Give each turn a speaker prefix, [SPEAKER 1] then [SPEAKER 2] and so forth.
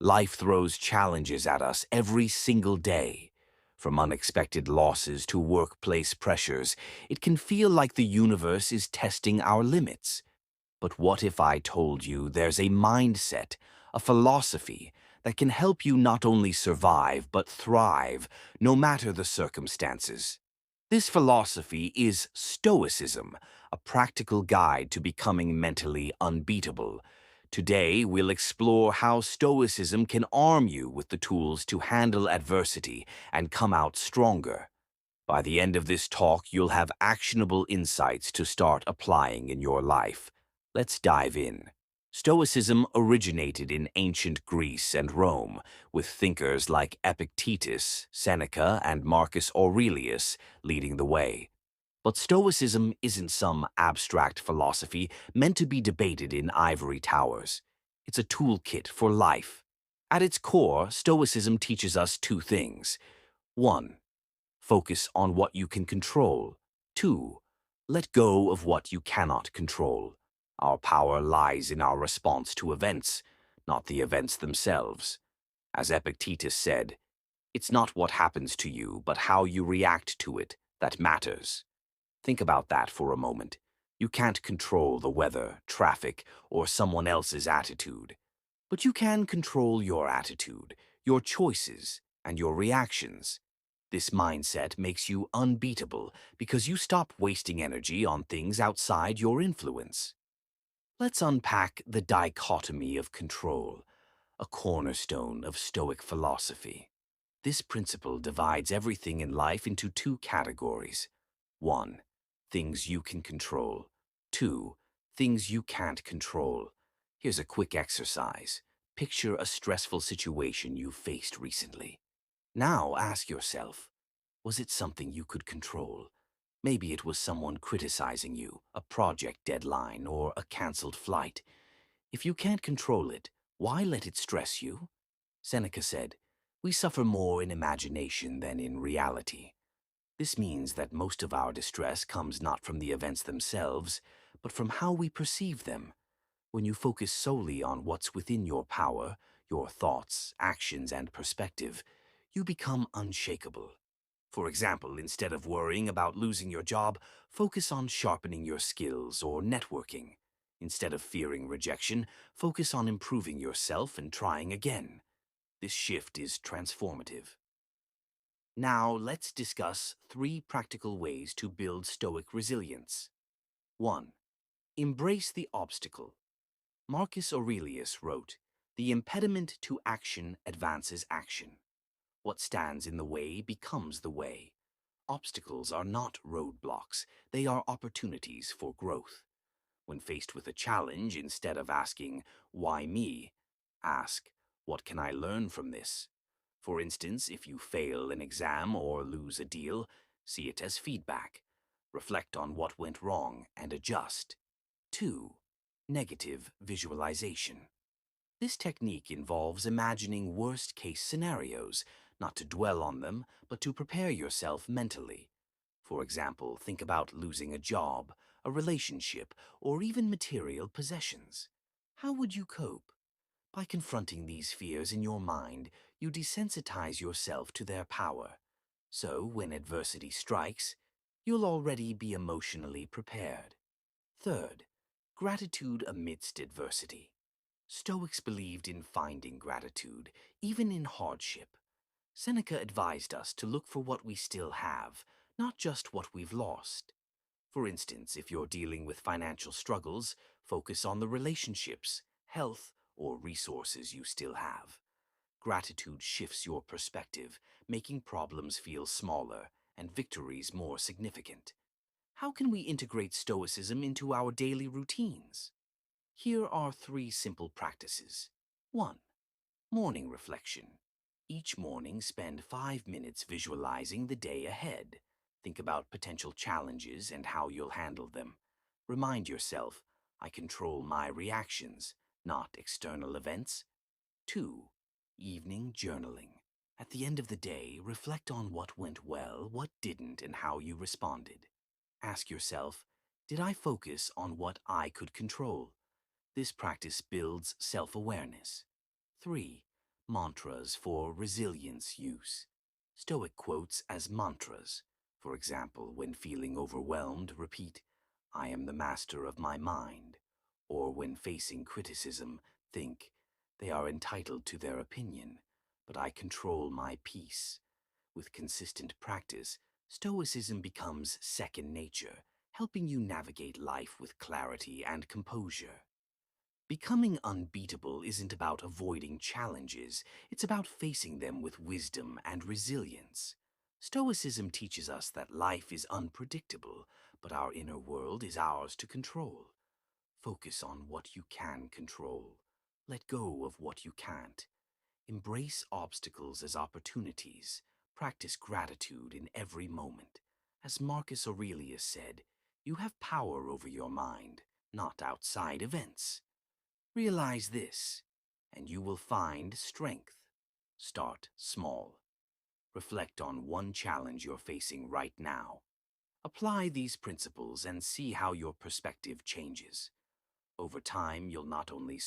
[SPEAKER 1] Life throws challenges at us every single day. From unexpected losses to workplace pressures, it can feel like the universe is testing our limits. But what if I told you there's a mindset, a philosophy, that can help you not only survive but thrive, no matter the circumstances? This philosophy is Stoicism, a practical guide to becoming mentally unbeatable. Today, we'll explore how Stoicism can arm you with the tools to handle adversity and come out stronger. By the end of this talk, you'll have actionable insights to start applying in your life. Let's dive in. Stoicism originated in ancient Greece and Rome, with thinkers like Epictetus, Seneca, and Marcus Aurelius leading the way. But Stoicism isn't some abstract philosophy meant to be debated in ivory towers. It's a toolkit for life. At its core, Stoicism teaches us two things. 1. Focus on what you can control. 2. Let go of what you cannot control. Our power lies in our response to events, not the events themselves. As Epictetus said, it's not what happens to you, but how you react to it that matters. Think about that for a moment. You can't control the weather, traffic, or someone else's attitude. But you can control your attitude, your choices, and your reactions. This mindset makes you unbeatable because you stop wasting energy on things outside your influence. Let's unpack the dichotomy of control, a cornerstone of Stoic philosophy. This principle divides everything in life into two categories. 1. Things you can control. 2. Things you can't control. Here's a quick exercise. Picture a stressful situation you faced recently. Now ask yourself, was it something you could control? Maybe it was someone criticizing you, a project deadline, or a canceled flight. If you can't control it, why let it stress you? Seneca said, "We suffer more in imagination than in reality." This means that most of our distress comes not from the events themselves, but from how we perceive them. When you focus solely on what's within your power, your thoughts, actions, and perspective, you become unshakable. For example, instead of worrying about losing your job, focus on sharpening your skills or networking. Instead of fearing rejection, focus on improving yourself and trying again. This shift is transformative. Now, let's discuss 3 practical ways to build Stoic resilience. 1. Embrace the obstacle. Marcus Aurelius wrote, "The impediment to action advances action. What stands in the way becomes the way." Obstacles are not roadblocks, they are opportunities for growth. When faced with a challenge, instead of asking, "Why me?" ask, "What can I learn from this?" For instance, if you fail an exam or lose a deal, see it as feedback. Reflect on what went wrong and adjust. 2. Negative visualization. This technique involves imagining worst-case scenarios, not to dwell on them, but to prepare yourself mentally. For example, think about losing a job, a relationship, or even material possessions. How would you cope? By confronting these fears in your mind, you desensitize yourself to their power. So, when adversity strikes, you'll already be emotionally prepared. Third, gratitude amidst adversity. Stoics believed in finding gratitude, even in hardship. Seneca advised us to look for what we still have, not just what we've lost. For instance, if you're dealing with financial struggles, focus on the relationships, health, or resources you still have. Gratitude shifts your perspective, making problems feel smaller and victories more significant. How can we integrate Stoicism into our daily routines? Here are 3 simple practices. 1. Morning reflection. Each morning, spend 5 minutes visualizing the day ahead. Think about potential challenges and how you'll handle them. Remind yourself, I control my reactions, not external events. 2. Evening journaling. At the end of the day, reflect on what went well, what didn't, and how you responded. Ask yourself, did I focus on what I could control? This practice builds self-awareness. 3. Mantras for resilience use. Stoic quotes as mantras. For example, when feeling overwhelmed, repeat, "I am the master of my mind." Or when facing criticism, think, "They are entitled to their opinion, but I control my peace." With consistent practice, Stoicism becomes second nature, helping you navigate life with clarity and composure. Becoming unbeatable isn't about avoiding challenges, it's about facing them with wisdom and resilience. Stoicism teaches us that life is unpredictable, but our inner world is ours to control. Focus on what you can control. Let go of what you can't. Embrace obstacles as opportunities. Practice gratitude in every moment. As Marcus Aurelius said, you have power over your mind, not outside events. Realize this, and you will find strength. Start small. Reflect on one challenge you're facing right now. Apply these principles and see how your perspective changes. Over time, you'll not only